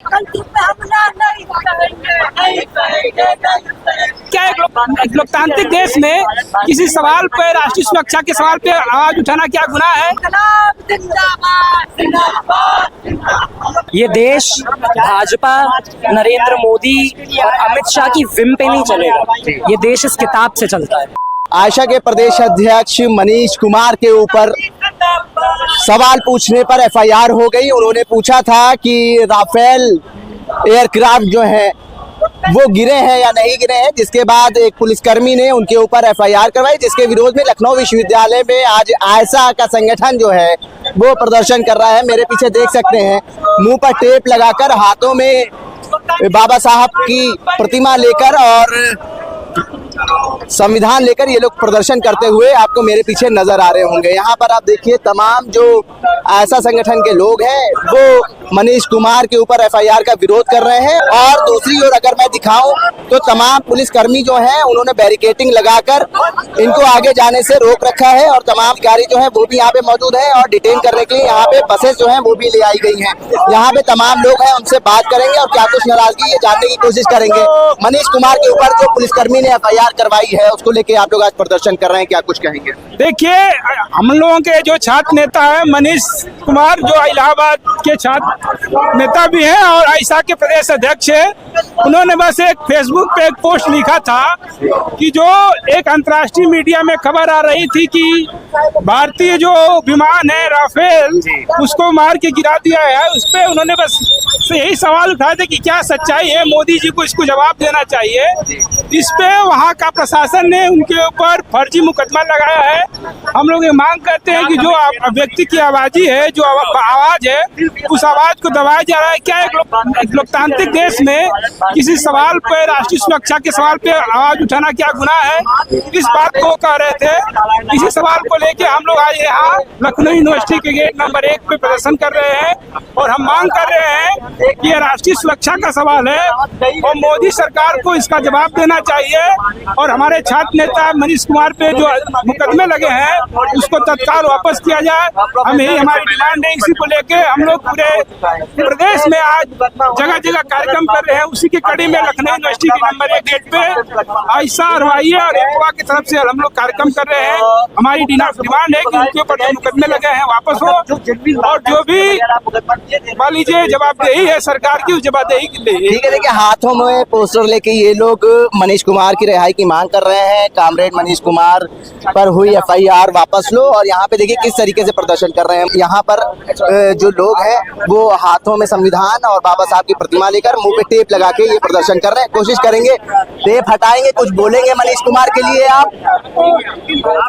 क्या एक लोकतांत्रिक देश में किसी सवाल पे, राष्ट्रीय सुरक्षा के सवाल पे आवाज उठाना क्या गुनाह है? ये देश भाजपा, नरेंद्र मोदी और अमित शाह की विम पे नहीं चलेगा। ये देश इस किताब से चलता है। आयशा के प्रदेश अध्यक्ष मनीष कुमार के ऊपर सवाल पूछने पर एफआईआर हो गई। उन्होंने पूछा था कि राफेल एयरक्राफ्ट जो है वो गिरे हैं या नहीं गिरे हैं, जिसके बाद एक पुलिसकर्मी ने उनके ऊपर एफआईआर करवाई, जिसके विरोध में लखनऊ विश्वविद्यालय में आज आयशा का संगठन जो है वो प्रदर्शन कर रहा है। मेरे पीछे देख सकते हैं, मुंह पर टेप लगाकर, हाथों में बाबा साहब की प्रतिमा लेकर और संविधान लेकर ये लोग प्रदर्शन करते हुए आपको मेरे पीछे नजर आ रहे होंगे। यहाँ पर आप देखिए, तमाम जो ऐसा संगठन के लोग हैं वो मनीष कुमार के ऊपर एफआईआर का विरोध कर रहे हैं। और दूसरी ओर अगर मैं दिखाऊं तो तमाम पुलिसकर्मी जो हैं उन्होंने बैरिकेडिंग लगाकर इनको आगे जाने से रोक रखा है और तमाम अधिकारी जो है वो भी यहाँ पे मौजूद है और डिटेन करने के लिए यहाँ पे बसेस जो है वो भी ले आई गई हैं। यहाँ पे तमाम लोग हैं, उनसे बात करेंगे और क्या कुछ नाराजगी ये जानने की कोशिश करेंगे। मनीष कुमार के ऊपर जो पुलिसकर्मी ने एफआईआर करवाई है उसको लेके आप लोग आज प्रदर्शन कर रहे हैं, क्या कुछ कहेंगे? देखिए, हम लोगों के जो छात्र नेता है मनीष कुमार, जो इलाहाबाद के छात्र नेता भी हैं और आयशा के प्रदेश अध्यक्ष है, उन्होंने बस एक फेसबुक पे एक पोस्ट लिखा था कि जो एक अंतर्राष्ट्रीय मीडिया में खबर आ रही थी कि भारतीय जो विमान है राफेल उसको मार के गिरा दिया है, उस पर उन्होंने बस यही सवाल उठाए थे कि क्या सच्चाई है, मोदी जी को इसको जवाब देना चाहिए। इस पे वहाँ का प्रशासन ने उनके ऊपर फर्जी मुकदमा लगाया है। हम लोग ये मांग करते हैं कि जो व्यक्ति की आवाज़ी है, जो आवाज है, उस आवाज को दबाया जा रहा है। क्या एक लोकतांत्रिक देश में किसी सवाल पे, राष्ट्रीय सुरक्षा के सवाल पे आवाज उठाना क्या गुनाह है? इस बात को कह रहे थे। इसी सवाल को लेके हम लोग आज यहाँ लखनऊ यूनिवर्सिटी के गेट नंबर 1 पे प्रदर्शन कर रहे हैं और हम मांग कर रहे हैं कि ये राष्ट्रीय सुरक्षा का सवाल है और मोदी सरकार को इसका जवाब देना चाहिए। और हमारे छात्र नेता मनीष कुमार पे जो मुकदमे लगे हैं उसको तत्काल वापस किया जाए। हम यही हमारी डिमांड है। इसी को लेके हम लोग पूरे प्रदेश में आज जगह जगह कार्यक्रम कर रहे हैं। उसी की कड़ी में लखनऊ यूनिवर्सिटी के नंबर 1 गेट पे आयशा और रेपवा की तरफ से हम लोग कार्यक्रम कर रहे हैं। हमारी डिमांड है कि उनके ऊपर जो मुकदमे लगे हैं वापस हो और जो भी मान लीजिए जवाबदेही है सरकार की, उस जवाबदेही के लिए। ठीक है, देखिए हाथों में पोस्टर लेके ये लोग मनीष कुमार की रिहाई की मांग कर रहे हैं। कामरेड मनीष कुमार पर हुई एफआईआर वापस लो। और यहाँ पे देखिए किस तरीके से प्रदर्शन कर रहे हैं। यहाँ पर जो लोग हैं वो हाथों में संविधान और बाबा साहब की प्रतिमा लेकर मुंह पे टेप लगा के ये प्रदर्शन कर रहे हैं। कोशिश करेंगे, टेप हटाएंगे, कुछ बोलेंगे मनीष कुमार के लिए, आप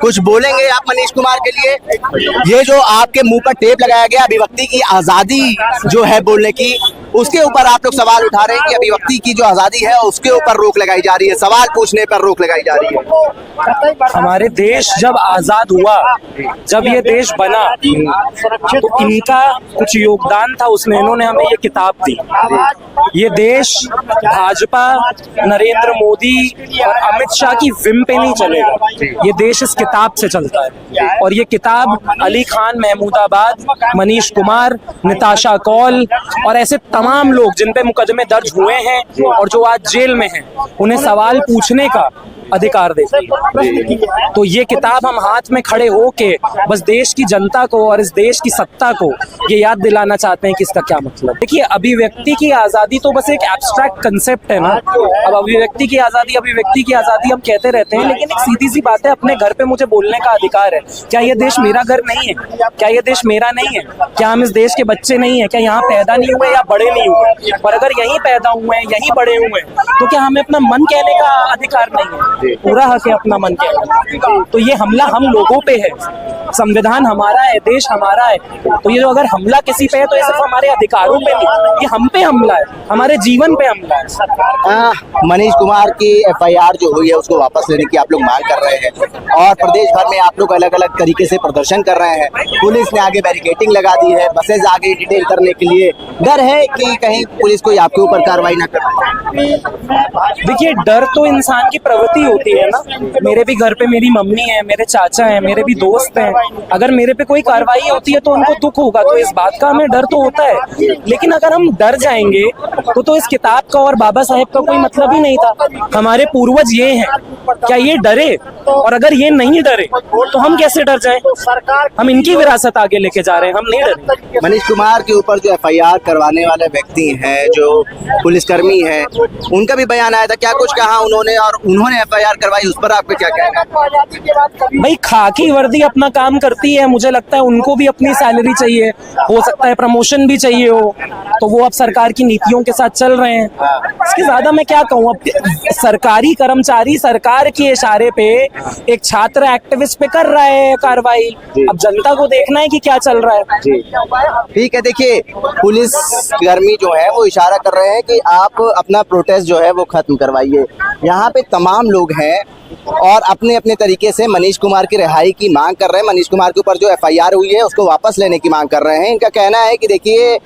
कुछ बोलेंगे आप मनीष कुमार के लिए? ये जो आपके मुंह पर टेप लगाया गया, अभिव्यक्ति की आजादी जो है बोलने की, उसके ऊपर आप लोग सवाल उठा रहे हैं कि अभिव्यक्ति की जो आजादी है उसके ऊपर रोक लगाई जा रही है, सवाल पूछने पर रोक लगाई जा रही है। हमारे देश जब आजाद हुआ, जब ये देश बना, तो इनका कुछ योगदान था उसमें। इन्होंने हमें ये किताब दी। ये देश भाजपा, नरेंद्र मोदी और अमित शाह की विम पे नहीं चलेगा। ये देश इस किताब से चलता है। और ये किताब अली खान महमूदाबाद, मनीष कुमार, निताशा कौल और ऐसे तमाम लोग जिन पे मुकदमे दर्ज हुए हैं और जो आज जेल में हैं, उन्हें सवाल पूछने का अधिकार देती है। तो ये किताब हम हाथ में खड़े होके बस देश की जनता को और इस देश की सत्ता को ये याद दिलाना चाहते हैं कि इसका क्या मतलब। देखिए, अभिव्यक्ति की आजादी तो बस एक एब्स्ट्रैक्ट कंसेप्ट है ना। अब अभिव्यक्ति की आजादी हम कहते रहते हैं, लेकिन एक सीधी सी बात है, अपने घर पे मुझे बोलने का अधिकार है। क्या ये देश मेरा घर नहीं है? क्या ये देश मेरा नहीं है? क्या हम इस देश के बच्चे नहीं है? क्या यहाँ पैदा नहीं हुए या बड़े नहीं हुए? और अगर यहीं पैदा हुए हैं, यहीं बड़े हुए हैं, तो क्या हमें अपना मन कहने का अधिकार नहीं है? पूरा हक है अपना मन कहने। तो ये हमला हम लोगों पे है। संविधान हमारा है, देश हमारा है। तो ये जो अगर हमला किसी पे है तो ये सिर्फ हमारे अधिकारों पे नहीं, ये हम पे हमला है, हमारे जीवन पे हमला है। मनीष कुमार की एफआईआर जो हुई है उसको वापस लेने की आप लोग मांग कर रहे हैं और प्रदेश भर में आप लोग अलग अलग तरीके से प्रदर्शन कर रहे हैं। पुलिस ने आगे बैरिकेडिंग लगा दी है, बसेज आगे डिटेल करने के लिए। डर है कि कहीं पुलिस कोई आपके ऊपर कार्रवाई ना करे? देखिए, डर तो इंसान की प्रवृत्ति होती है ना, मेरे भी घर पे मेरी मम्मी है, मेरे चाचा है, मेरे भी दोस्त हैं, अगर मेरे पे कोई कार्रवाई होती है तो उनको दुख होगा, तो इस बात का हमें डर तो होता है। लेकिन अगर हम डर जाएंगे तो इस किताब का और बाबा साहेब का कोई मतलब ही नहीं था। हमारे पूर्वज ये हैं, क्या ये डरे? और अगर ये नहीं डरे तो हम कैसे डर जाएं? हम इनकी विरासत आगे लेके जा रहे हैं, हम नहीं डरे। मनीष कुमार के ऊपर जो FIR करवाने वाले व्यक्ति हैं, जो पुलिसकर्मी हैं, उनका भी बयान आया था, क्या कुछ कहा उन्होंने और उन्होंने FIR करवाई, उस पर आपका क्या कहना है? भाई खाकी वर्दी अपना काम करती है, मुझे लगता है उनको भी अपनी सैलरी चाहिए, हो सकता है प्रमोशन भी चाहिए हो, तो वो अब सरकार की नीतियों के साथ चल रहे हैं। इसके ज्यादा मैं क्या कहूँ, अब सरकारी कर्मचारी सरकार के इशारे पे एक छात्र एक्टिविस्ट पे कर रहा है कार्रवाई, अब जनता को देखना है कि क्या चल रहा है। ठीक है, देखिए पुलिस कर्मी जो है वो इशारा कर रहे हैं कि आप अपना प्रोटेस्ट जो है वो खत्म करवाइए। यहाँ पे तमाम लोग हैं और अपने अपने तरीके से मनीष कुमार की रिहाई की मांग कर रहे हैं। मनीष कुमार के ऊपर जो FIR हुई है उसको वापस लेने की मांग कर रहे हैं। इनका कहना है कि देखिए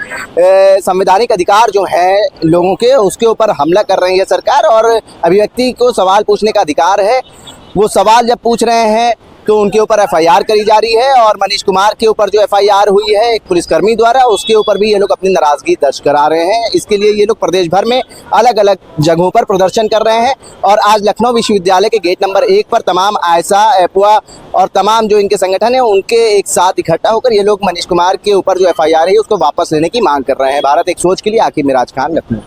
संवैधानिक अधिकार जो है लोगों के, उसके ऊपर हमला कर रही है सरकार, और अभिव्यक्ति को सवाल पूछने का अधिकार है। वो सवाल जब पूछ रहे हैं तो उनके ऊपर FIR करी जा रही है, और मनीष कुमार के ऊपर जो FIR हुई है एक पुलिसकर्मी द्वारा, उसके ऊपर भी ये लोग अपनी नाराजगी दर्ज करा रहे हैं। इसके लिए ये लोग प्रदेश भर में अलग अलग जगहों पर प्रदर्शन कर रहे हैं। और आज लखनऊ विश्वविद्यालय के गेट नंबर 1 पर तमाम आयसा, एपुआ और तमाम जो इनके संगठन है उनके एक साथ इकट्ठा होकर ये लोग मनीष कुमार के ऊपर जो FIR है उसको वापस लेने की मांग कर रहे हैं। भारत एक सोच के लिए आकिब मिराज खान, लखनऊ।